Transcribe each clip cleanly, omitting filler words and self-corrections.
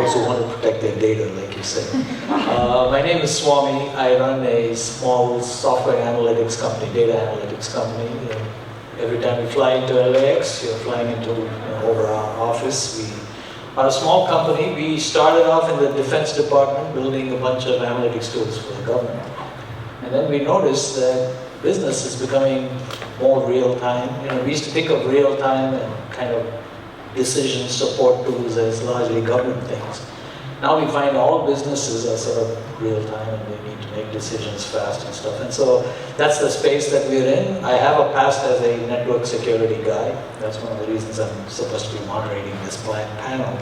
those who want to protect their data, like you said. My name is Swami. I run a small software analytics company, data analytics company. Every time we fly into LAX, you're flying into over our office. We are a small company. We started off in the Defense Department building a bunch of analytics tools for the government. And then we noticed that business is becoming more real-time. We used to think of real-time and kind of decision support tools as largely government things. Now we find all businesses are sort of real-time and they need to make decisions fast and stuff. And so that's the space that we're in. I have a past as a network security guy. That's one of the reasons I'm supposed to be moderating this panel.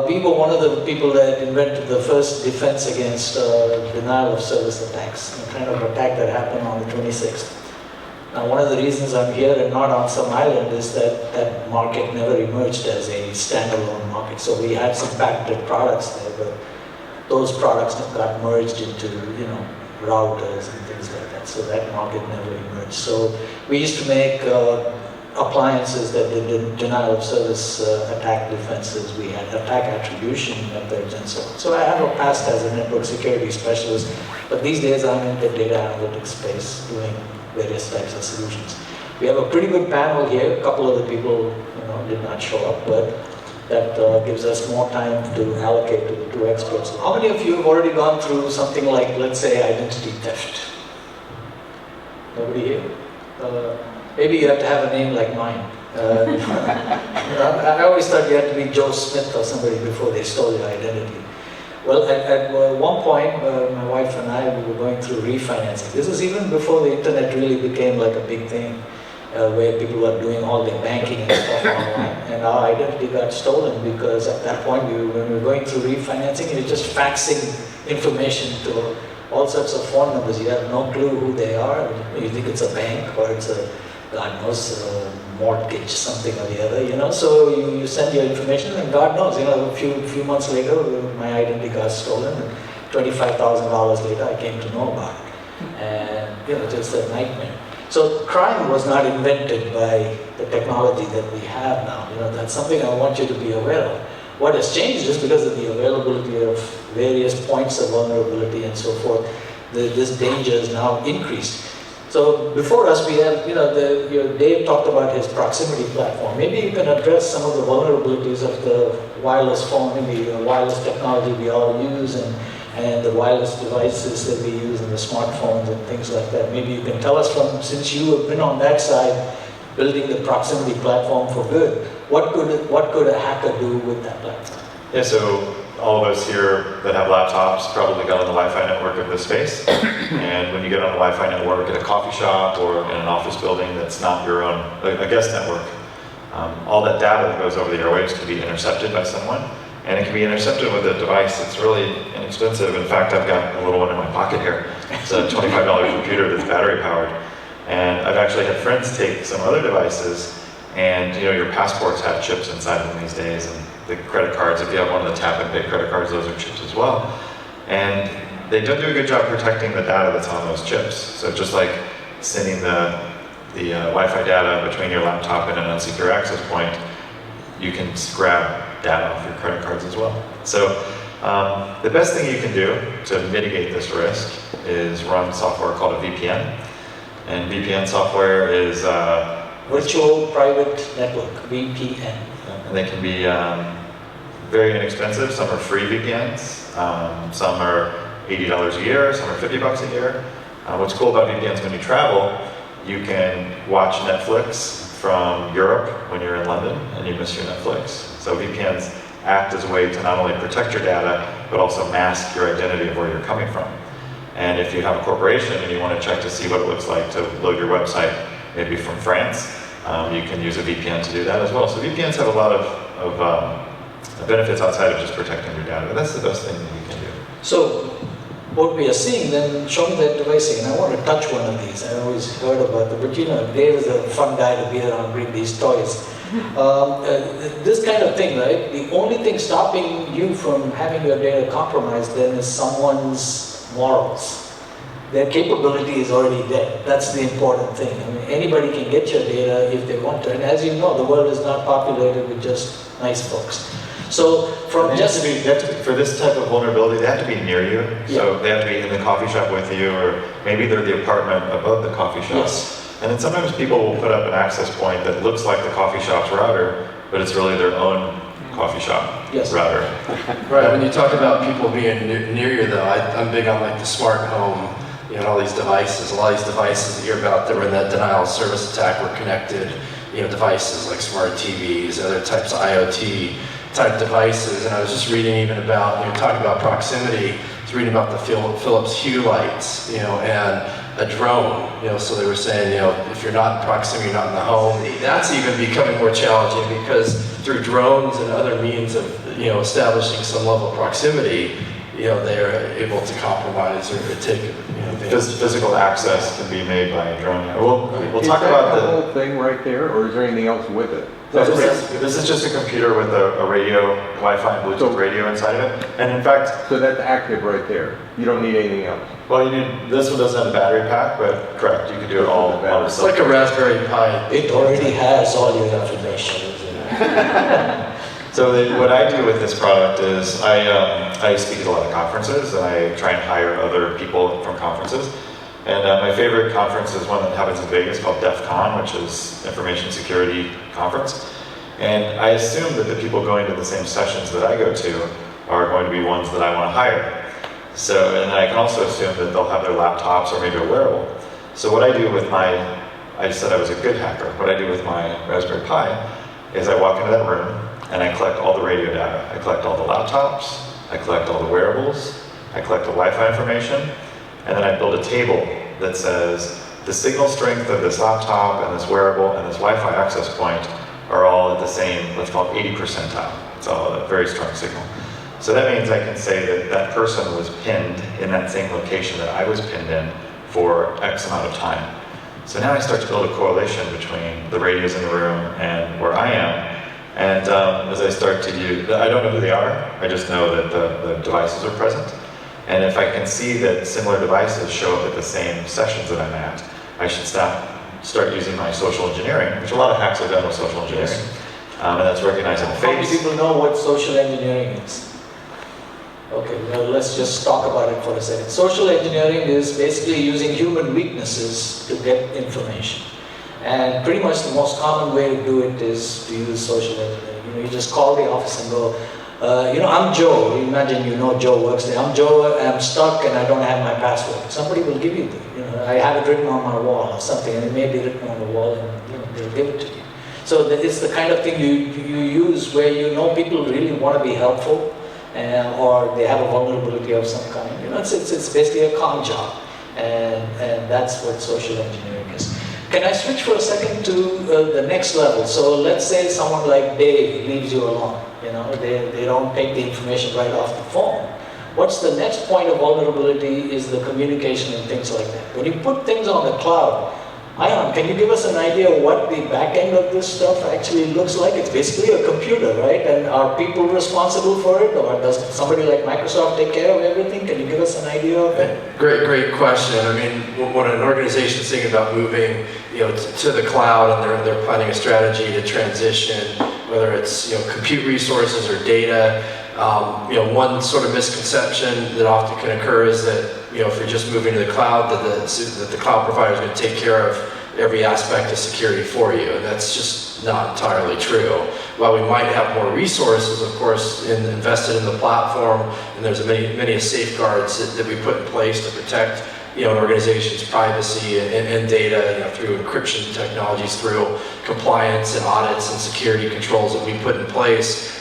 We were one of the people that invented the first defense against denial of service attacks, the kind of attack that happened on the 26th. Now, one of the reasons I'm here and not on some island is that that market never emerged as a standalone market. So we had some patented products there, but those products got merged into, routers and things like that. So that market never emerged. So we used to make appliances that did denial of service attack defenses. We had attack attribution methods and so on. So I have a past as a network security specialist, but these days I'm in the data analytics space doing various types of solutions. We have a pretty good panel here. A couple of the people did not show up, but that gives us more time to allocate to the two experts. How many of you have already gone through something like, let's say, identity theft? Nobody here? Maybe you have to have a name like mine. I always thought you had to be Joe Smith or somebody before they stole your identity. Well, at one point, my wife and I, we were going through refinancing. This is even before the internet really became like a big thing, where people were doing all their banking and stuff online. And our identity got stolen because at that point, when we were going through refinancing, you're just faxing information to all sorts of phone numbers. You have no clue who they are. You think it's a bank or it's a, God knows, mortgage, something or the other, So you send your information and God knows, a few months later, my identity got stolen and $25,000 later I came to know about it. And, just a nightmare. So crime was not invented by the technology that we have now. That's something I want you to be aware of. What has changed is because of the availability of various points of vulnerability and so forth, this danger is now increased. So before us, we have, Dave talked about his proximity platform. Maybe you can address some of the vulnerabilities of the wireless phone, maybe the wireless technology we all use, and the wireless devices that we use, and the smartphones and things like that. Maybe you can tell us since you have been on that side, building the proximity platform for good, what could a hacker do with that platform? Yeah, so all of us here that have laptops probably got on the Wi-Fi network of this space. And when you get on the Wi-Fi network at a coffee shop or in an office building that's not your own, a guest network, all that data that goes over the airwaves can be intercepted by someone. And it can be intercepted with a device that's really inexpensive. In fact, I've got a little one in my pocket here. It's a $25 computer that's battery powered. And I've actually had friends take some other devices, and your passports have chips inside them these days, and the credit cards, if you have one of the tap and pay credit cards, those are chips as well. And they don't do a good job protecting the data that's on those chips. So just like sending the Wi-Fi data between your laptop and an unsecure access point, you can grab data off your credit cards as well. So the best thing you can do to mitigate this risk is run software called a VPN. And VPN software is Virtual Private Network, VPN. And they can be very inexpensive. Some are free VPNs, some are $80 a year, some are $50 a year. What's cool about VPNs when you travel, you can watch Netflix from Europe when you're in London and you miss your Netflix. So VPNs act as a way to not only protect your data, but also mask your identity of where you're coming from. And if you have a corporation and you want to check to see what it looks like to load your website, maybe from France, you can use a VPN to do that as well. So VPNs have a lot of benefits outside of just protecting your data. But that's the best thing that you can do. So what we are seeing then, show me that device again. I want to touch one of these. I always heard about them, but Dave is a fun guy to be around and bring these toys. This kind of thing, right? The only thing stopping you from having your data compromised then is someone's morals. Their capability is already there. That's the important thing. I mean, anybody can get your data if they want to. And as you know, the world is not populated with just nice folks. So from just they have to be, for this type of vulnerability, they have to be near you. So they have to be in the coffee shop with you, or maybe they're the apartment above the coffee shop. Yes. And then sometimes people will put up an access point that looks like the coffee shop's router, but it's really their own coffee shop router. Right, when you talk about people being near you though, I'm big on like the smart home, you know, all these devices. A lot of these devices that you hear about that were in that denial of service attack were connected, you know, devices like smart TVs, other types of IoT type devices. And I was just reading even about, you know, talking about proximity, I was reading about the Philips Hue lights, you know, and a drone, you know, so they were saying, you know, if you're not in proximity, you're not in the home. That's even becoming more challenging because through drones and other means of, you know, establishing some level of proximity, you know, they're able to compromise or take, you know, Physical access can be made by a drone. We'll talk is about that the whole thing right there, or is there anything else with it? This is just a computer with a radio, Wi-Fi and Bluetooth radio inside of it. And in fact, So that's active right there. You don't need anything else. well, this one doesn't have a battery pack, but correct, you can do it all on a it's like a Raspberry Pi. it already has all your information. So what I do with this product is I speak at a lot of conferences, and I try and hire other people from conferences. And my favorite conference is one that happens in Vegas called DEF CON, which is Information Security Conference. And I assume that the people going to the same sessions that I go to are going to be ones that I want to hire. So, and I can also assume that they'll have their laptops or maybe a wearable. So what I do with I said I was a good hacker. What I do with my Raspberry Pi is I walk into that room and I collect all the radio data. I collect all the laptops, I collect all the wearables, I collect the Wi-Fi information, and then I build a table that says the signal strength of this laptop and this wearable and this Wi-Fi access point are all at the same, let's call it 80 percentile. It's all a very strong signal. So that means I can say that that person was pinned in that same location that I was pinned in for X amount of time. So now I start to build a correlation between the radios in the room and where I am. And as I start to use, I don't know who they are, I just know that the devices are present. And if I can see that similar devices show up at the same sessions that I'm at, I should start using my social engineering, which a lot of hacks are done with social engineering. And that's recognizing the How many face. people know what social engineering is? Okay, well, let's just talk about it for a second. Social engineering is basically using human weaknesses to get information. And pretty much the most common way to do it is to use social engineering. You know, you just call the office and go, I'm Joe. Imagine you know Joe works there. I'm Joe, I'm stuck and I don't have my password. Somebody will give you I have it written on my wall or something, and it may be written on the wall and they'll give it to you. So it's the kind of thing you use where you know people really want to be helpful or they have a vulnerability of some kind. It's basically a con job, and that's what social engineering is. Can I switch for a second to the next level? So let's say someone like Dave leaves you alone. They don't take the information right off the phone. What's the next point of vulnerability is the communication and things like that. When you put things on the cloud, Ion, can you give us an idea of what the back end of this stuff actually looks like? It's basically a computer, right? And are people responsible for it, or does somebody like Microsoft take care of everything? Can you give us an idea of it? Great question. I mean, when an organization is thinking about moving, to the cloud, and they're planning a strategy to transition, whether it's compute resources or data, one sort of misconception that often can occur is that if you're just moving to the cloud, that the cloud provider is going to take care of every aspect of security for you, and that's just not entirely true. While we might have more resources, of course, invested in the platform, and there's many safeguards that we put in place to protect an organization's privacy and data through encryption technologies, through compliance and audits and security controls that we put in place.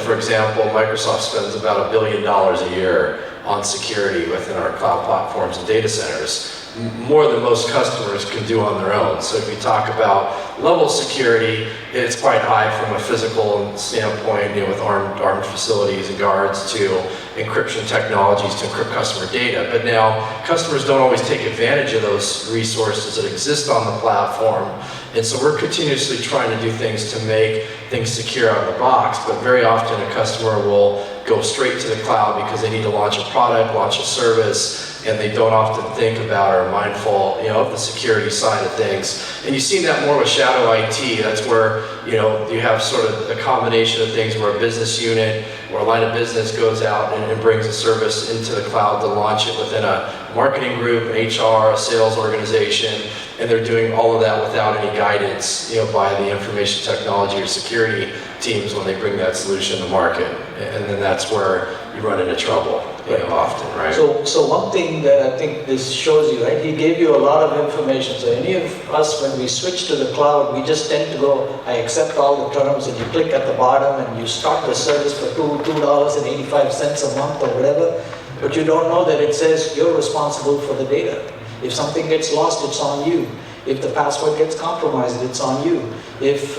For example, Microsoft spends about $1 billion a year on security within our cloud platforms and data centers, more than most customers can do on their own. So if you talk about level security, it's quite high from a physical standpoint, with armed facilities and guards, to encryption technologies to encrypt customer data. But now, customers don't always take advantage of those resources that exist on the platform. And so we're continuously trying to do things to make things secure out of the box, but very often a customer will go straight to the cloud because they need to launch a product, launch a service, and they don't often think about or are mindful of the security side of things. And you've seen that more with shadow IT. That's where you have sort of a combination of things where a business unit or a line of business goes out and brings a service into the cloud to launch it within a marketing group, an HR, a sales organization, and they're doing all of that without any guidance, by the information technology or security teams when they bring that solution to market. And then that's where you run into trouble, often, right? So one thing that I think this shows you, right? He gave you a lot of information. So any of us, when we switch to the cloud, we just tend to go, I accept all the terms, and you click at the bottom and you start the service for $2.85 a month or whatever. But you don't know that it says you're responsible for the data. If something gets lost, it's on you. If the password gets compromised, it's on you. If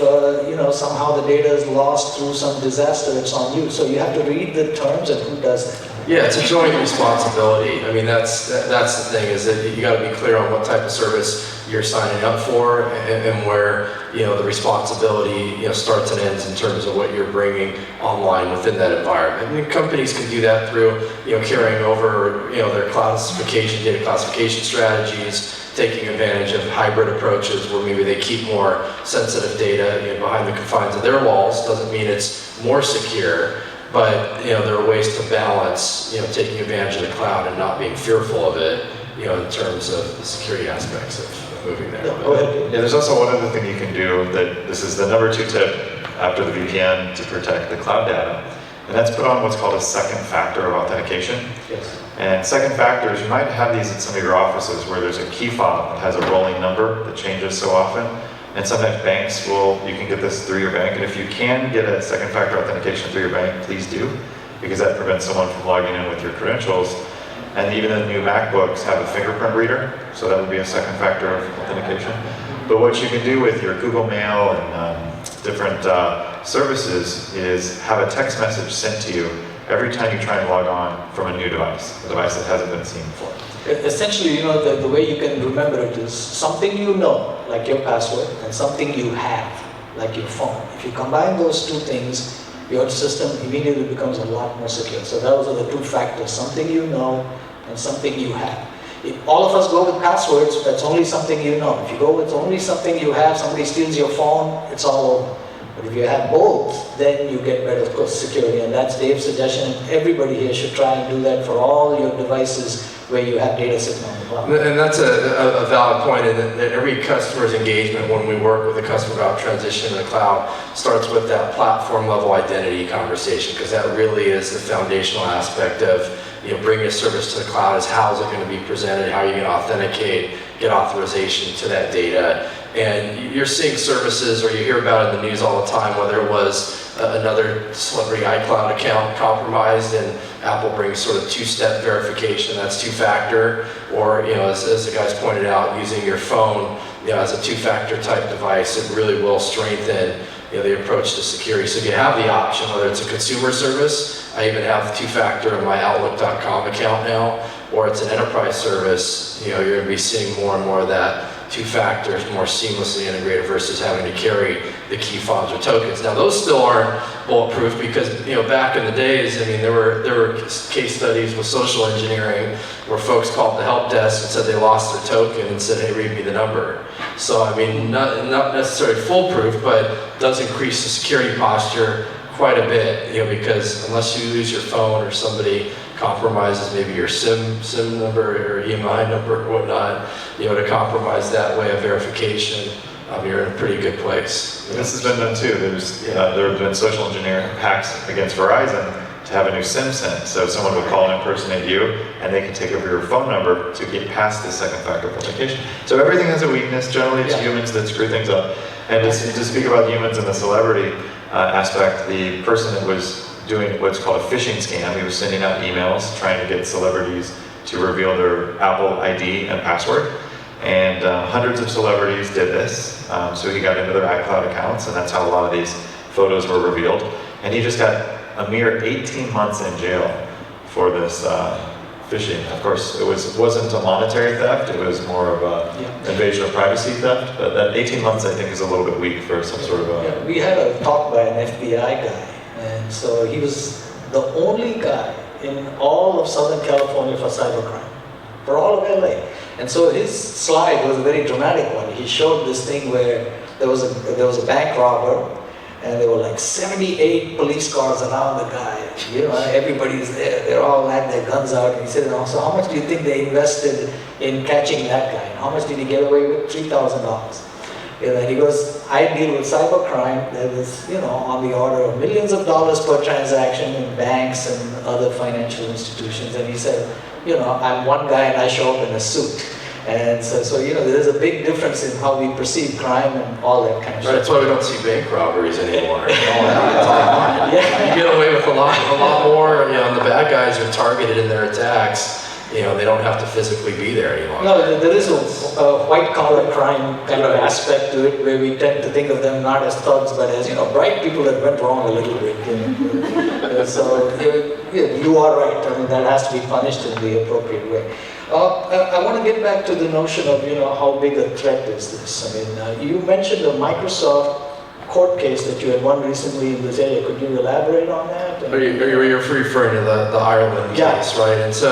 somehow the data is lost through some disaster, it's on you. So you have to read the terms and who does it. Yeah, it's a joint responsibility. I mean, that's the thing, is that you got to be clear on what type of service you're signing up for, and where the responsibility starts and ends in terms of what you're bringing online within that environment. I mean, companies can do that through carrying over their data classification strategies, taking advantage of hybrid approaches where maybe they keep more sensitive data behind the confines of their walls. Doesn't mean it's more secure, but there are ways to balance taking advantage of the cloud and not being fearful of it in terms of the security aspects of moving there. Yeah, there's also one other thing you can do, that this is the number 2 tip after the VPN to protect the cloud data, and that's put on what's called a second factor of authentication. Yes. And second factors, you might have these in some of your offices where there's a key fob that has a rolling number that changes so often. And sometimes banks you can get this through your bank. And if you can get a second factor authentication through your bank, please do, because that prevents someone from logging in with your credentials. And even the new MacBooks have a fingerprint reader, so that would be a second factor of authentication. But what you can do with your Google Mail and different services is have a text message sent to you every time you try and log on from a new device, a device that hasn't been seen before. Essentially, the way you can remember it is something you know, like your password, and something you have, like your phone. If you combine those two things, your system immediately becomes a lot more secure. So those are the two factors, something you know and something you have. If all of us go with passwords, that's only something you know. If you go with only something you have, somebody steals your phone, it's all over. But if you have both, then you get better security, and that's Dave's suggestion. Everybody here should try and do that for all your devices where you have data sitting on the cloud. And that's a valid point, and that every customer's engagement when we work with a customer about transition to the cloud starts with that platform level identity conversation, because that really is the foundational aspect of bringing a service to the cloud. Is how is it going to be presented, how are you going to authenticate, get authorization to that data. And you're seeing services, or you hear about it in the news all the time, whether it was another celebrity iCloud account compromised, and Apple brings sort of two-step verification, that's two-factor, or as the guys pointed out, using your phone as a two-factor type device, it really will strengthen the approach to security. So if you have the option, whether it's a consumer service, I even have two-factor in my Outlook.com account now, or it's an enterprise service, you're going to be seeing more and more of that two factors more seamlessly integrated versus having to carry the key fobs or tokens. Now those still aren't bulletproof, because back in the days, there were case studies with social engineering where folks called the help desk and said they lost their token and said, hey, read me the number. So not necessarily foolproof, but does increase the security posture quite a bit, because unless you lose your phone or somebody compromises maybe your SIM number or EMI number or whatnot, to compromise that way of verification, you're in a pretty good place. This has been done too. There have been social engineering hacks against Verizon to have a new SIM sent. So someone would call and impersonate you, and they can take over your phone number to get past the second factor authentication. So everything has a weakness. Generally, it's humans that screw things up. And to speak about humans and the celebrity aspect, the person that was doing what's called a phishing scam, he was sending out emails trying to get celebrities to reveal their Apple ID and password. And hundreds of celebrities did this. So he got into their iCloud accounts, and that's how a lot of these photos were revealed. And he just got a mere 18 months in jail for this phishing. Of course, it wasn't a monetary theft, it was more of an invasion of privacy theft. But that 18 months, I think, is a little bit weak for some sort of Yeah, we had a talk by an FBI guy, and so he was the only guy in all of Southern California for cybercrime, for all of LA. And so his slide was a very dramatic one. He showed this thing where there was a bank robber, and there were like 78 police cars around the guy. You know, everybody's there. They're all had their guns out. And he said, "Oh, so how much do you think they invested in catching that guy? And how much did he get away with? $3,000." You know, and he goes, "I deal with cybercrime that is, you know, on the order of millions of dollars per transaction in banks and other financial institutions." And he said, "You know, I'm one guy and I show up in a suit." And so you know, there's a big difference in how we perceive crime and all that kind of stuff. Right, that's why we don't see bank robberies anymore. All that. Yeah. You get away with a lot more. You know, and the bad guys are targeted in their attacks. You know, they don't have to physically be there anymore. No, there is a white-collar crime kind of aspect to it, where we tend to think of them not as thugs, but as, you know, bright people that went wrong a little bit. You know. So you are right. I mean, that has to be punished in the appropriate way. I want to get back to the notion of, you know, how big a threat is this. I mean, you mentioned a Microsoft court case that you had won recently in this area. Could you elaborate on that? You're referring to the Ireland case, right? And so,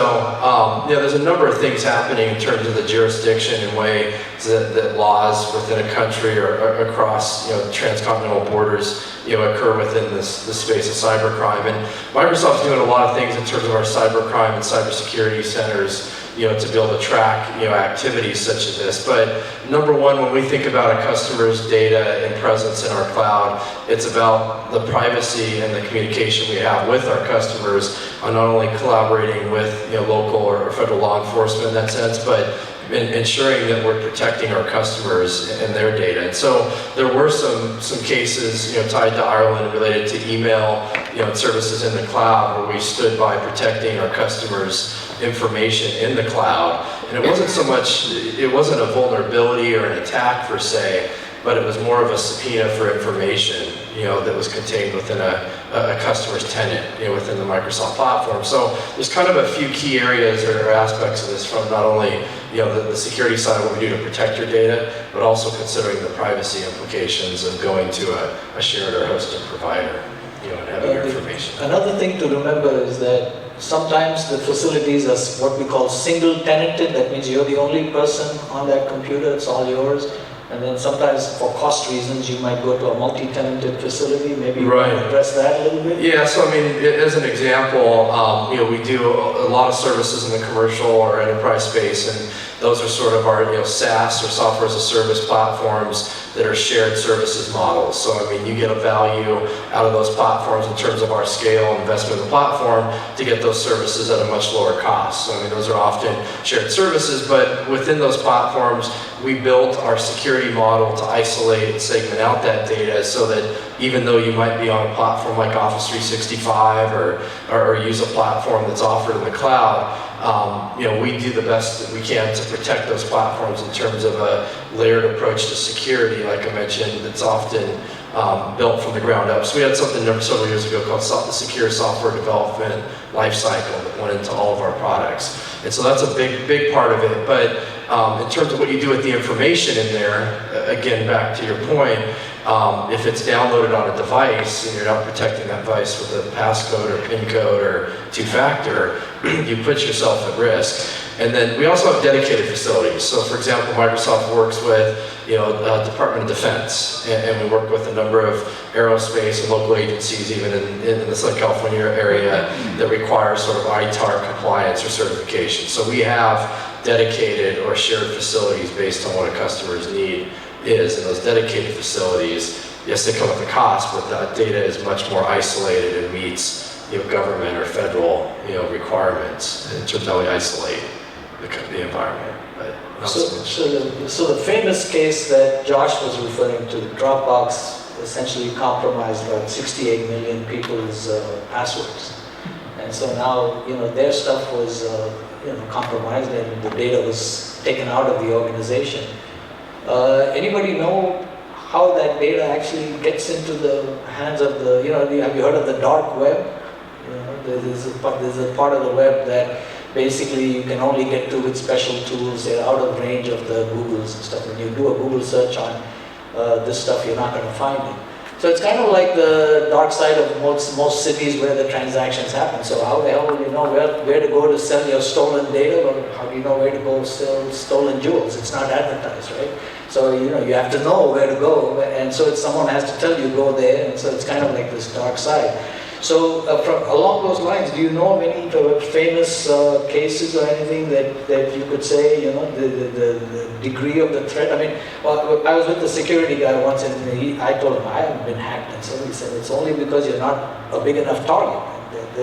yeah, there's a number of things happening in terms of the jurisdiction and way that laws within a country or across, you know, transcontinental borders, you know, occur within the space of cybercrime. And Microsoft's doing a lot of things in terms of our cybercrime and cybersecurity centers, you know, to be able to track, you know, activities such as this. But number one, when we think about a customer's data and presence in our cloud, it's about the privacy and the communication we have with our customers on not only collaborating with, you know, local or federal law enforcement in that sense, but ensuring that we're protecting our customers and their data. And so there were some cases, you know, tied to Ireland related to email, you know, services in the cloud, where we stood by protecting our customers' information in the cloud. And it wasn't so much, it wasn't a vulnerability or an attack per se, but it was more of a subpoena for information, you know, that was contained within a customer's tenant, you know, within the Microsoft platform. So there's kind of a few key areas or aspects of this, from not only, you know, the security side of what we do to protect your data, but also considering the privacy implications of going to a shared or hosted provider, you know, and having your information. Another thing to remember is that sometimes the facilities are what we call single tenanted. That means you're the only person on that computer, it's all yours. And then sometimes for cost reasons, you might go to a multi-tenanted facility. Maybe you want to address that a little bit? Yeah, so I mean, as an example, you know, we do a lot of services in the commercial or enterprise space, and those are sort of our, you know, SaaS or software as a service platforms that are shared services models. So I mean, you get a value out of those platforms in terms of our scale and investment in the platform to get those services at a much lower cost. So I mean, those are often shared services, but within those platforms, we built our security model to isolate and segment out that data, so that even though you might be on a platform like Office 365 or use a platform that's offered in the cloud, you know, we do the best that we can to protect those platforms in terms of a layered approach to security, like I mentioned, that's often built from the ground up. So we had something several years ago called the Secure Software Development Lifecycle that went into all of our products. And so that's a big part of it. But in terms of what you do with the information in there, again, back to your point, if it's downloaded on a device and you're not protecting that device with a passcode or PIN code or two-factor, you put yourself at risk. And then we also have dedicated facilities. So for example, Microsoft works with, you know, Department of Defense, and we work with a number of aerospace and local agencies, even in the Southern California area, that require sort of ITAR compliance or certification. So we have dedicated or shared facilities based on what a customer's need is, and those dedicated facilities, yes, they come with a cost, but that data is much more isolated and meets, you know, government or federal, you know, requirements in terms of how we isolate the environment. But so the famous case that Josh was referring to, Dropbox essentially compromised about 68 million people's passwords, and so now, you know, their stuff was you know, compromised, and the data was taken out of the organization. Anybody know how that data actually gets into the hands of the, you know, have you heard of the dark web? You know, there's a part of the web that basically you can only get to with special tools. They're out of range of the Googles and stuff. When you do a Google search on this stuff, you're not going to find it. So it's kind of like the dark side of most cities where the transactions happen. So how the hell will you know where to go to sell your stolen data, or how do you know where to go sell stolen jewels? It's not advertised, right? So, you have to know where to go, and so someone has to tell you, go there, and so it's kind of like this dark side. So, along those lines, do you know of any famous cases or anything that you could say, the degree of the threat? I mean, well, I was with the security guy once, and I told him, I haven't been hacked, and so he said, it's only because you're not a big enough target.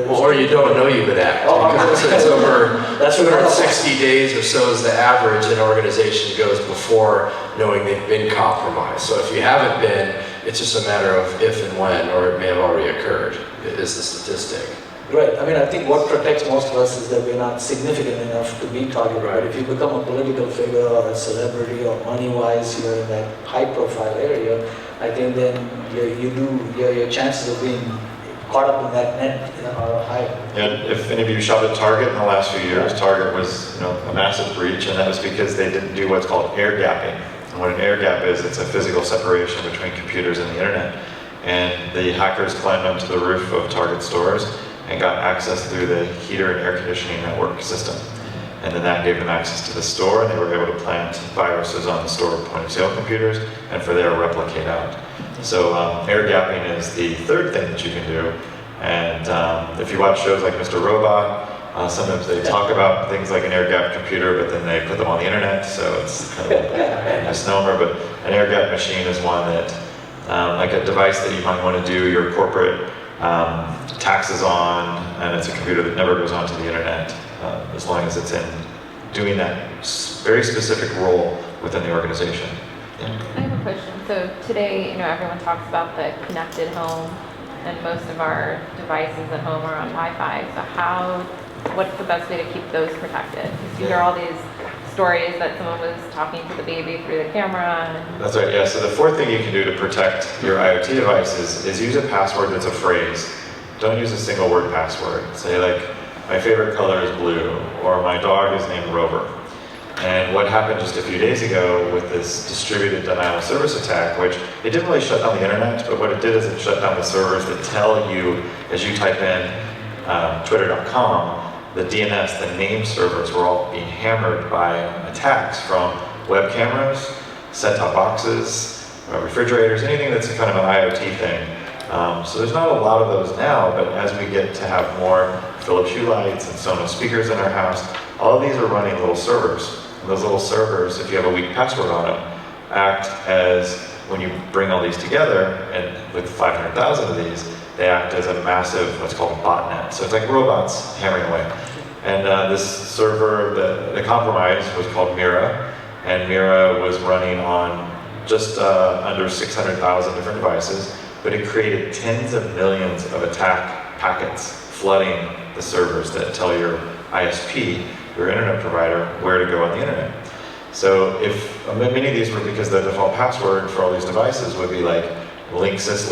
Or you don't know you've been hacked. Because it's over That's 260 days or so is the average an organization goes before knowing they've been compromised. So if you haven't been, it's just a matter of if and when, or it may have already occurred, is the statistic. Right. I mean, I think what protects most of us is that we're not significant enough to be targeted. Right. But if you become a political figure or a celebrity or money-wise, you're in that high-profile area, I think then your chances of being caught up in that net are higher. And if any of you shot at Target in the last few years, Target was a massive breach, and that was because they didn't do what's called air gapping. And what an air gap is, it's a physical separation between computers and the internet. And the hackers climbed onto the roof of Target stores and got access through the heater and air conditioning network system. And then that gave them access to the store, and they were able to plant viruses on the store point-of-sale computers and for there replicate out. So air gapping is the third thing that you can do. And if you watch shows like Mr. Robot, sometimes they talk about things like an air gap computer, but then they put them on the internet, so it's kind of a misnomer. But an air gap machine is one that, like a device that you might want to do your corporate taxes on, and it's a computer that never goes onto the internet, as long as it's in doing that very specific role within the organization. Yeah. I have a question. So today, everyone talks about the connected home, and most of our devices at home are on Wi-Fi. So what's the best way to keep those protected? Because you hear all these stories that someone was talking to the baby through the camera. That's right, yeah. So the fourth thing you can do to protect your IoT devices is use a password that's a phrase. Don't use a single word password. Say like, my favorite color is blue, or my dog is named Rover. And what happened just a few days ago with this distributed denial of service attack, which it didn't really shut down the internet, but what it did is it shut down the servers that tell you, as you type in twitter.com, the DNS, the name servers were all being hammered by attacks from web cameras, set-top boxes, refrigerators, anything that's a kind of an IoT thing. So there's not a lot of those now, but as we get to have more Philips Hue lights and Sonos speakers in our house, all of these are running little servers. And those little servers, if you have a weak password on them, act as, when you bring all these together, and with 500,000 of these, they act as a massive, what's called a botnet. So it's like robots hammering away. And this server, the compromise was called Mira, and Mira was running on just under 600,000 different devices, but it created tens of millions of attack packets flooding the servers that tell your ISP, your internet provider, where to go on the internet. So if many of these were because the default password for all these devices would be like Linksys,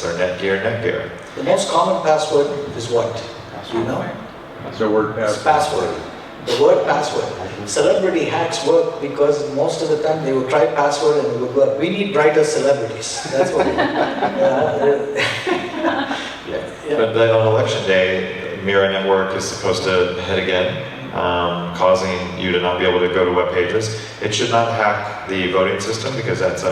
or Netgear. The most common password is what? Do you know? So word It's password. password. The word password. Celebrity hacks work because most of the time they would try password and it would work. We need brighter celebrities. That's what. But then on election day, Mira Network is supposed to hit again, causing you to not be able to go to web pages. It should not hack the voting system because that's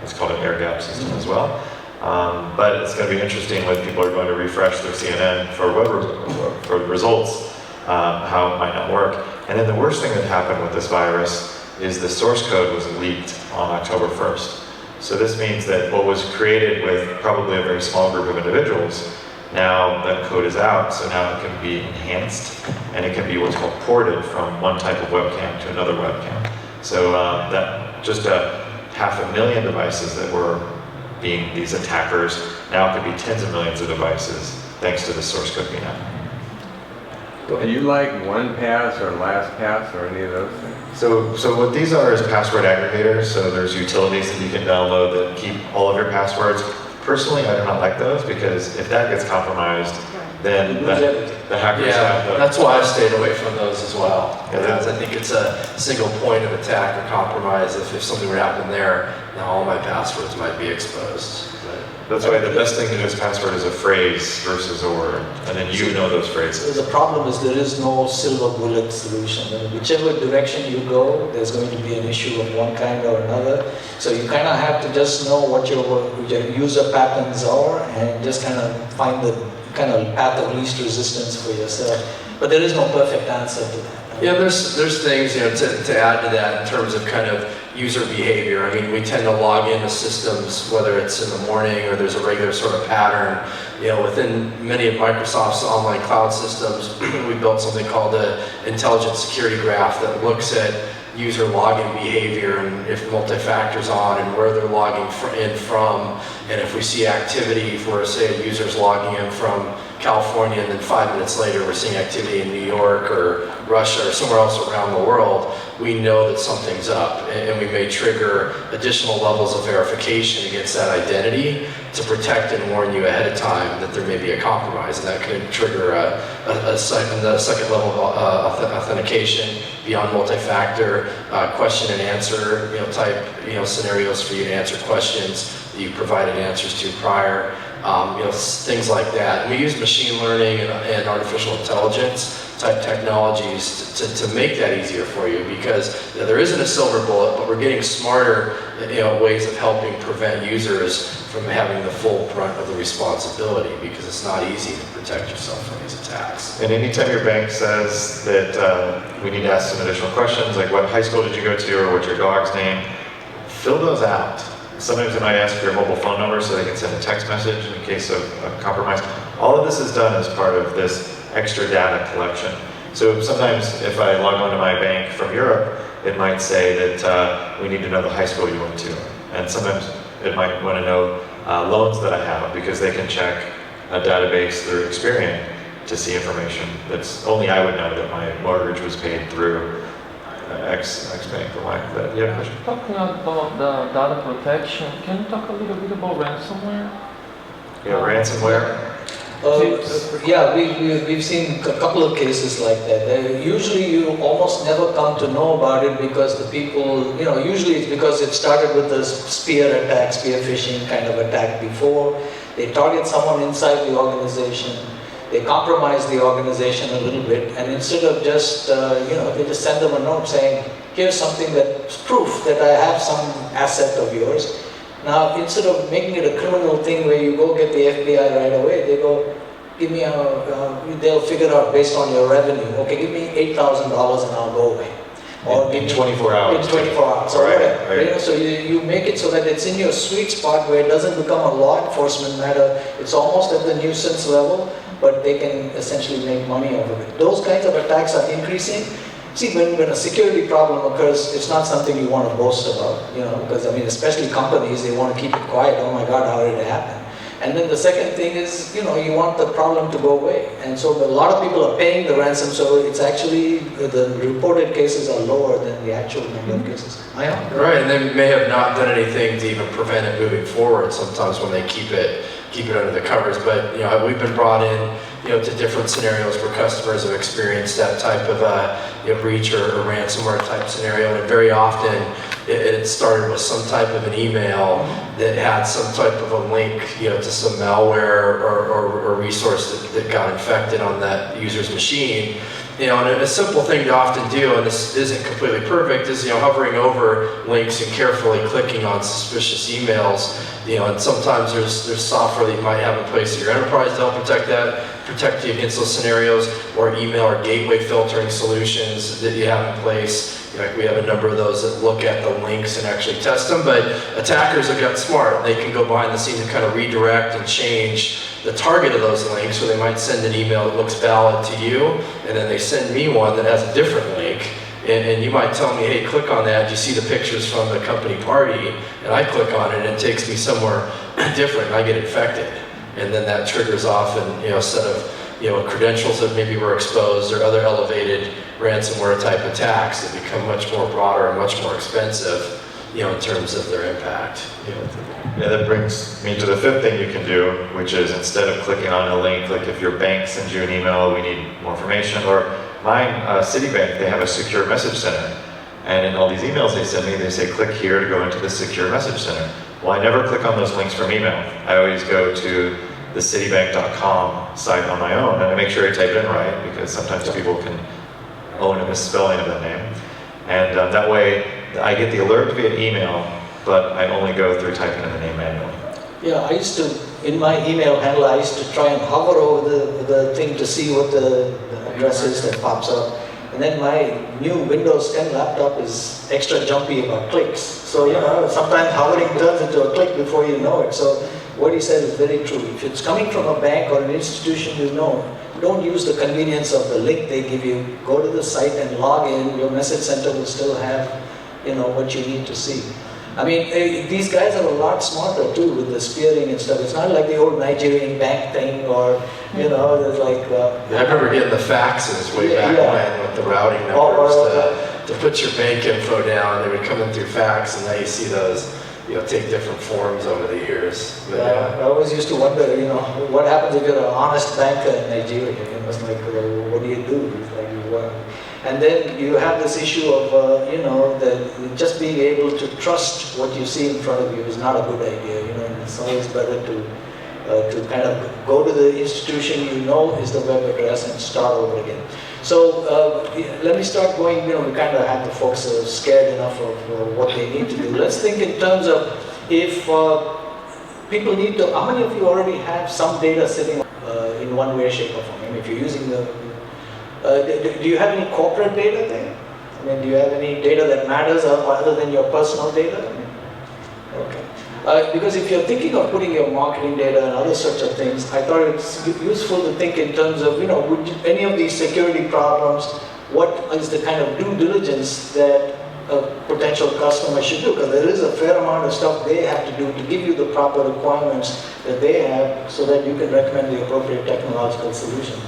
it's called an air gap system as well. But it's going to be interesting when people are going to refresh their CNN for results, how it might not work. And then the worst thing that happened with this virus is the source code was leaked on October 1st. So this means that what was created with probably a very small group of individuals, now that code is out, so now it can be enhanced, and it can be what's called ported from one type of webcam to another webcam. So that just 500,000 devices that were being these attackers, now it could be tens of millions of devices, thanks to the source code being out. Do you like 1Pass or LastPass or any of those things? So what these are is password aggregators. So there's utilities that you can download that keep all of your passwords. Personally, I do not like those because if that gets compromised, then You lose everything. the hackers Yeah, have the... that's why I've stayed away from those as well. Yeah, Because I think it's a single point of attack or compromise. If something were to happen there, then all my passwords might be exposed. That's why the best thing to do as password is a phrase versus a word, and then you know those phrases. The problem is there is no silver bullet solution. Whichever direction you go, there's going to be an issue of one kind or another. So you kind of have to just know what your user patterns are and just kind of find the kind of path of least resistance for yourself. But there is no perfect answer to that. Yeah, there's things, you know, to add to that in terms of kind of user behavior. I mean, we tend to log into systems, whether it's in the morning or there's a regular sort of pattern. You know, within many of Microsoft's online cloud systems, we built something called the Intelligent Security Graph that looks at user login behavior and if multi-factor's on and where they're logging in from. And if we see activity, if we're, say, a user's logging in from California and then 5 minutes later we're seeing activity in New York or Russia or somewhere else around the world, we know that something's up, and we may trigger additional levels of verification against that identity to protect and warn you ahead of time that there may be a compromise, and that could trigger a second level of authentication beyond multi-factor, question and answer, you know, type, you know, scenarios for you to answer questions that you provided answers to prior, you know, things like that. And we use machine learning and artificial intelligence type technologies to make that easier for you, because you know, there isn't a silver bullet, but we're getting smarter, you know, ways of helping prevent users from having the full brunt of the responsibility, because it's not easy to protect yourself from these attacks. And anytime your bank says that we need to ask some additional questions, like what high school did you go to or what's your dog's name, fill those out. Sometimes they might ask for your mobile phone number so they can send a text message in case of a compromise. All of this is done as part of this extra data collection. So sometimes if I log on to my bank from Europe, it might say that we need to know the high school you went to. And sometimes it might want to know loans that I have, because they can check a database through Experian to see information that's only I would know that my mortgage was paid through X bank or Y. But you have a question? Talking about the data protection, can you talk a little bit about ransomware? Yeah, ransomware. Yeah, we've seen a couple of cases like that. Usually you almost never come to know about it because the people, you know, usually it's because it started with a spear attack, spear phishing kind of attack before. They target someone inside the organization, they compromise the organization a little bit, and instead of just, you know, they just send them a note saying, here's something that's proof that I have some asset of yours. Now, instead of making it a criminal thing where you go get the FBI right away, they go, give me they'll figure out based on your revenue, okay, give me $8,000 and I'll go away. Or In 24 hours. In 24 hours, or Right, whatever. right. You know, so you make it so that it's in your sweet spot where it doesn't become a law enforcement matter. It's almost at the nuisance level, but they can essentially make money over it. Those kinds of attacks are increasing. See, when a security problem occurs, it's not something you want to boast about, you know, because I mean, especially companies, they want to keep it quiet. Oh my God, how did it happen? And then the second thing is, you know, you want the problem to go away. And so a lot of people are paying the ransom, so it's actually, the reported cases are lower than the actual number of cases. Right, and they may have not done anything to even prevent it moving forward sometimes when they keep it under the covers. But, you know, we've been brought in, you know, to different scenarios where customers have experienced that type of you know, breach or ransomware type scenario, and very often it started with some type of an email that had some type of a link, you know, to some malware or resource that got infected on that user's machine. You know, and a simple thing to often do, and this isn't completely perfect, is, you know, hovering over links and carefully clicking on suspicious emails. You know, and sometimes there's software that you might have in place at your enterprise to help protect you against those scenarios, or email or gateway filtering solutions that you have in place. You know, like we have a number of those that look at the links and actually test them, but attackers have got smart. They can go behind the scenes and kind of redirect and change the target of those links, so they might send an email that looks valid to you, and then they send me one that has a different link. And you might tell me, hey, click on that, you see the pictures from the company party, and I click on it and it takes me somewhere different, and I get infected. And then that triggers off a, you know, set of, you know, credentials that maybe were exposed, or other elevated ransomware type attacks that become much more broader and much more expensive. in terms of their impact. Yeah, that brings me to the fifth thing you can do, which is instead of clicking on a link, like if your bank sends you an email, we need more information, or mine, Citibank, they have a secure message center. And in all these emails they send me, they say, click here to go into the secure message center. Well, I never click on those links from email. I always go to the citibank.com site on my own, and I make sure I type it in right, because sometimes people can own a misspelling of that name. And that way, I get the alert via email, but I only go through typing in the name manually. Yeah, I used to, in my email handler, I used to try and hover over the thing to see what the address is that pops up. And then my new Windows 10 laptop is extra jumpy about clicks. So, sometimes hovering turns into a click before you know it. So what he said is very true. If it's coming from a bank or an institution don't use the convenience of the link they give you. Go to the site and log in. Your message center will still have, what you need to see. I mean, these guys are a lot smarter too with the spearing and stuff. It's not like the old Nigerian bank thing or, there's like... I remember getting the faxes way back when with the routing numbers to put your bank info down. They would come in through fax, and now you see those, take different forms over the years. But, I always used to wonder, what happens if you're an honest banker in Nigeria? It's like, what do you do? It's like, and then you have this issue of, that just being able to trust what you see in front of you is not a good idea. It's always better to kind of go to the institution is the web address and start over again. So let me start going, we kind of have the folks scared enough of what they need to do. Let's think in terms of if people need to, how many of you already have some data sitting in one way, shape or form? I mean, if you're using do you have any corporate data there? I mean, do you have any data that matters other than your personal data? Okay. Because if you're thinking of putting your marketing data and other sorts of things, I thought it's useful to think in terms of, would any of these security problems, what is the kind of due diligence that a potential customer should do? Because there is a fair amount of stuff they have to do to give you the proper requirements that they have so that you can recommend the appropriate technological solution.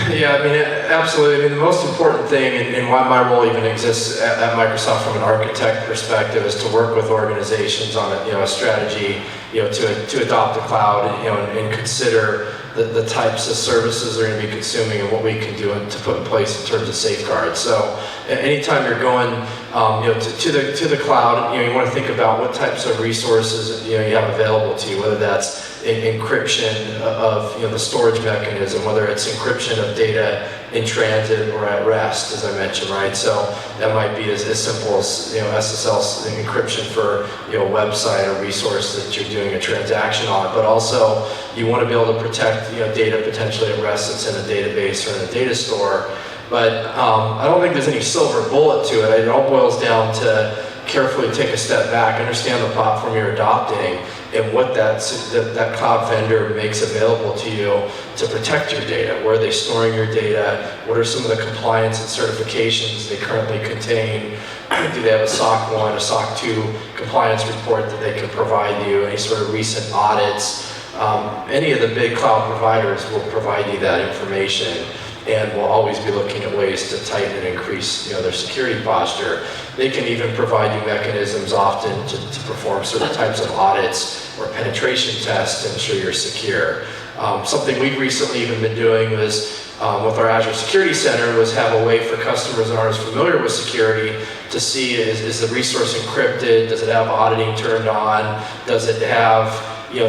Yeah, I mean, absolutely. I mean, the most important thing, and why my role even exists at Microsoft from an architect perspective, is to work with organizations on a strategy, to adopt the cloud, and consider the types of services they're going to be consuming and what we can do to put in place in terms of safeguards. So, anytime you're going, to the cloud, you want to think about what types of resources you have available to you, whether that's encryption of the storage mechanism, whether it's encryption of data in transit or at rest, as I mentioned, right? So that might be as simple as SSL encryption for a website or resource that you're doing a transaction on, but also you want to be able to protect data potentially at rest that's in a database or in a data store. But I don't think there's any silver bullet to it. It all boils down to carefully take a step back, understand the platform you're adopting, and what that cloud vendor makes available to you to protect your data. Where are they storing your data? What are some of the compliance and certifications they currently contain? Do they have a SOC 1, a SOC 2 compliance report that they can provide you? Any sort of recent audits? Any of the big cloud providers will provide you that information, and will always be looking at ways to tighten and increase their security posture. They can even provide you mechanisms often to perform certain types of audits or penetration tests to ensure you're secure. Something we've recently even been doing was with our Azure Security Center was have a way for customers that aren't as familiar with security to see is the resource encrypted, does it have auditing turned on, does it have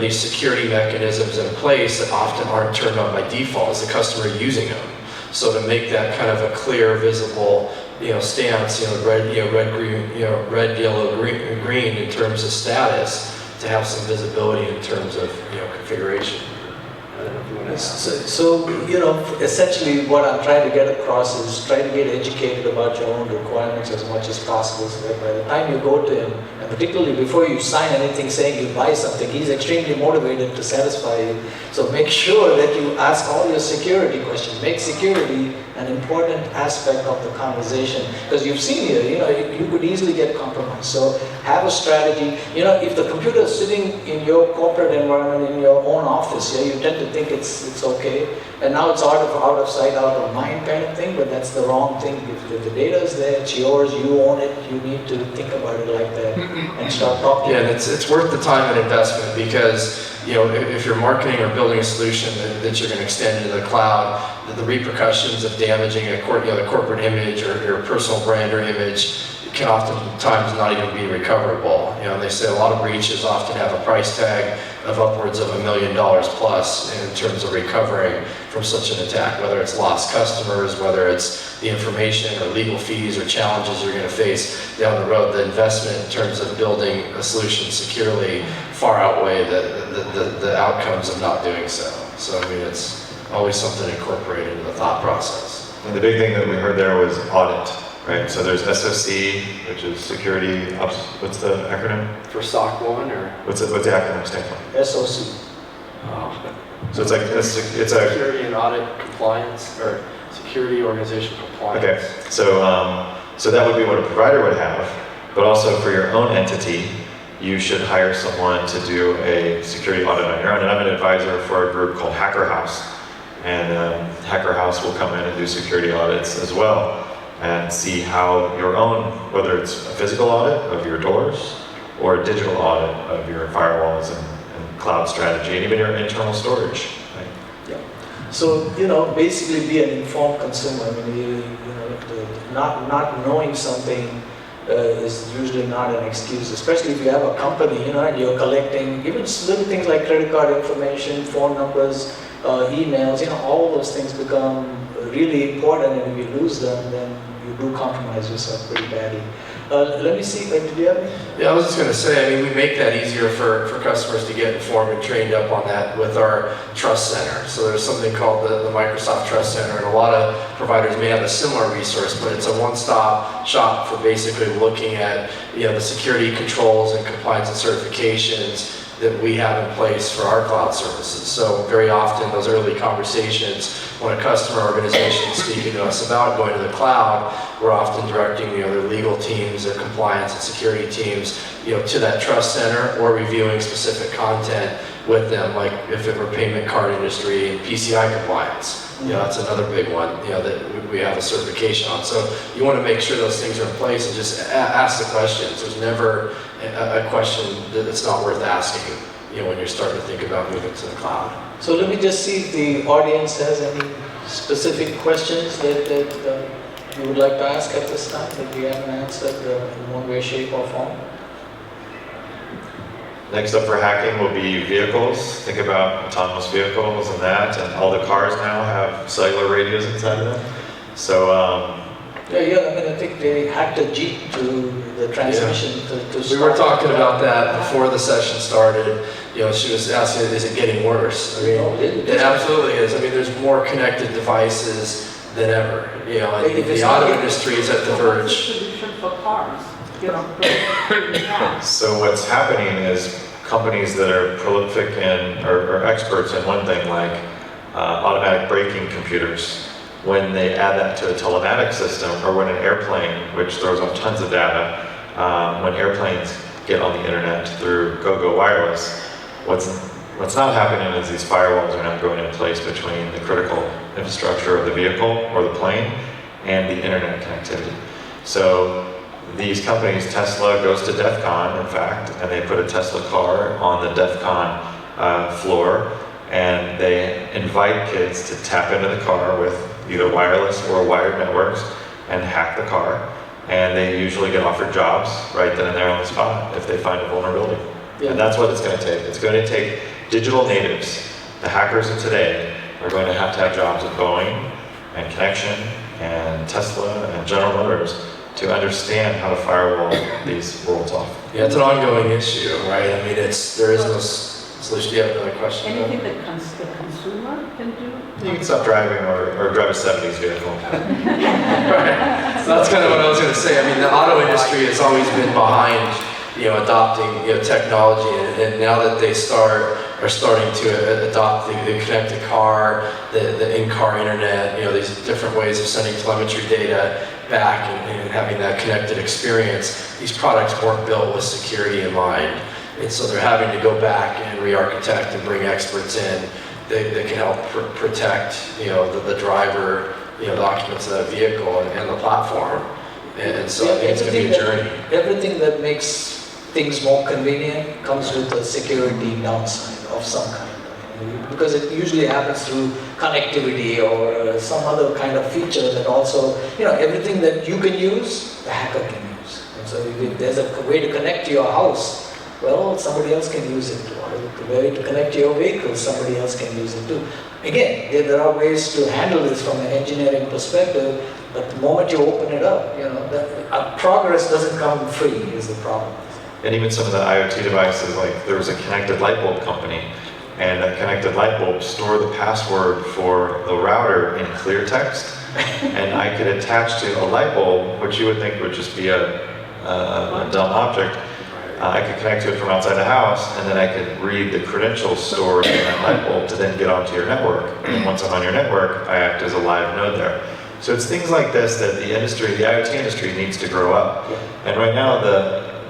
these security mechanisms in place that often aren't turned on by default as the customer using them. So to make that kind of a clear, visible, stance, red, yellow, green in terms of status, to have some visibility in terms of configuration. I don't know if you want to ask. So essentially what I'm trying to get across is try to get educated about your own requirements as much as possible, so that by the time you go to him, and particularly before you sign anything saying you buy something, he's extremely motivated to satisfy you. So make sure that you ask all your security questions. Make security an important aspect of the conversation, because you've seen here, you could easily get compromised. So have a strategy. If the computer is sitting in your corporate environment, in your own office, you tend to think it's okay. And now it's out of sight, out of mind kind of thing, but that's the wrong thing. If the data is there, it's yours, you own it, you need to think about it like that and start talking. Yeah, and it's worth the time and investment because, you know, if you're marketing or building a solution that you're going to extend into the cloud, the repercussions of damaging the corporate image or your personal brand or image can oftentimes not even be recoverable. You know, they say a lot of breaches often have a price tag of upwards of $1 million plus in terms of recovering from such an attack, whether it's lost customers, whether it's the information or legal fees or challenges you're going to face down the road. The investment in terms of building a solution securely far outweigh the outcomes of not doing so. So, I mean, it's always something incorporated in the thought process. And the big thing that we heard there was audit, right? So there's SOC, which is security ops. What's the acronym? For SOC 1 or? What's the acronym stand for? SOC. So it's like it's a Security and audit compliance, or security organization compliance. okay. So that would be what a provider would have, but also for your own entity, you should hire someone to do a security audit on your own. And I'm an advisor for a group called Hacker House, and Hacker House will come in and do security audits as well, and see how your own, whether it's a physical audit of your doors or a digital audit of your firewalls and cloud strategy, and even your internal storage. Right? Yeah. So, you know, basically be an informed consumer. I mean, not knowing something is usually not an excuse, especially if you have a company, you know, and you're collecting even little things like credit card information, phone numbers, emails, you know, all those things become really important, and if you lose them, then you do compromise yourself pretty badly. Let me see, did you have any? Yeah, I was just going to say, I mean, we make that easier for customers to get informed and trained up on that with our Trust Center. So there's something called the Microsoft Trust Center, and a lot of providers may have a similar resource, but it's a one-stop shop for basically looking at, you know, the security controls and compliance and certifications that we have in place for our cloud services. So very often those early conversations, when a customer organization is speaking to us about going to the cloud, we're often directing, you know, their legal teams, their compliance and security teams, you know, to that Trust Center, or reviewing specific content with them, like if it were payment card industry and PCI compliance. You know, that's another big one, you know, that we have a certification on. So you want to make sure those things are in place and just ask the questions. There's never a question that it's not worth asking, you know, when you're starting to think about moving to the cloud. So let me just see if the audience has any specific questions that you would like to ask at this time that we haven't answered in one way, shape, or form. Next up for hacking will be vehicles. Think about autonomous vehicles and that, and all the cars now have cellular radios inside of them. So, Yeah, I mean, I think they hacked a Jeep to the transmission to We were talking about that before the session started. You know, she was asking, is it getting worse? I mean, it absolutely is. I mean, there's more connected devices than ever. You know, and the auto industry is at the verge. Solution for cars. You know, so what's happening is companies that are prolific in, or experts in one thing, like automatic braking computers, when they add that to a telematic system, or when an airplane, which throws off tons of data, when airplanes get on the internet through GoGo Wireless, what's not happening is these firewalls are not going in place between the critical infrastructure of the vehicle or the plane and the internet connectivity. So these companies, Tesla goes to DEF CON, in fact, and they put a Tesla car on the DEF CON floor, and they invite kids to tap into the car with either wireless or wired networks and hack the car. And they usually get offered jobs right then and there on the spot if they find a vulnerability. Yeah. And that's what it's going to take. It's going to take digital natives. The hackers of today are going to have jobs at Boeing and Connection and Tesla and General Motors to understand how to firewall these worlds off. Yeah, it's an ongoing issue, right? I mean, there is no solution. Do you have another question? anything that the consumer can do? You can stop driving or drive a 70s vehicle. Right. So that's kind of what I was going to say. I mean, the auto industry has always been behind, you know, adopting, you know, technology, and now that they are starting to adopt the connected car, the in-car internet, you know, these different ways of sending telemetry data back and having that connected experience. These products weren't built with security in mind, and so they're having to go back and re-architect and bring experts in that can help protect, the driver, the occupants of that vehicle and the platform. And so I think it's going to be a journey. Everything that makes things more convenient comes with a security downside of some kind. Because it usually happens through connectivity or some other kind of feature that also, everything that you can use, the hacker can use. And so if there's a way to connect to your house, well, somebody else can use it. Or the way to connect to your vehicle, somebody else can use it too. Again, there are ways to handle this from an engineering perspective, but the moment you open it up, progress doesn't come free is the problem. And even some of the IoT devices, like there was a connected light bulb company, and that connected light bulb stored the password for the router in clear text, and I could attach to a light bulb, which you would think would just be a dumb object. I could connect to it from outside the house, and then I could read the credentials stored in that light bulb to then get onto your network. And once I'm on your network, I act as a live node there. So it's things like this that the IoT industry needs to grow up. And right now,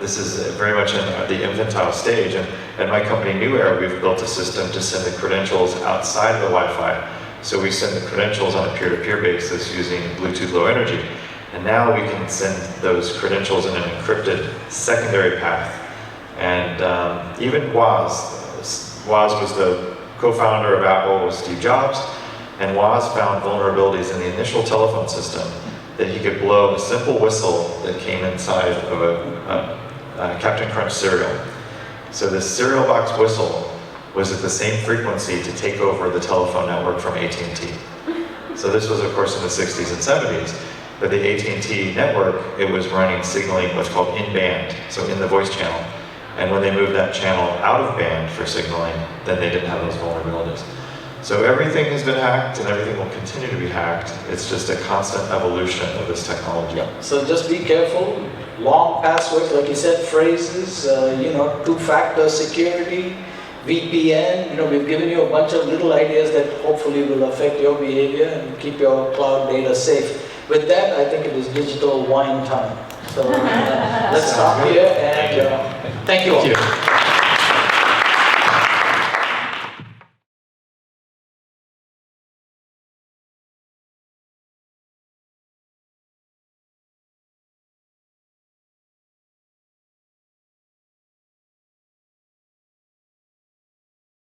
this is very much in the infantile stage. And at my company, New Era, we've built a system to send the credentials outside of the Wi-Fi. So we send the credentials on a peer-to-peer basis using Bluetooth Low Energy. And now we can send those credentials in an encrypted secondary path. And even Woz was the co-founder of Apple with Steve Jobs, and Woz found vulnerabilities in the initial telephone system that he could blow a simple whistle that came inside of a Captain Crunch cereal. So this cereal box whistle was at the same frequency to take over the telephone network from AT&T. So this was, of course, in the 60s and 70s. But the AT&T network, it was running signaling what's called in-band, so in the voice channel. And when they moved that channel out of band for signaling, then they didn't have those vulnerabilities. So everything has been hacked, and everything will continue to be hacked. It's just a constant evolution of this technology. So just be careful. Long passwords, like you said, phrases, two-factor security, VPN. We've given you a bunch of little ideas that hopefully will affect your behavior and keep your cloud data safe. With that, I think it is digital wine time. So let's stop here and thank you all.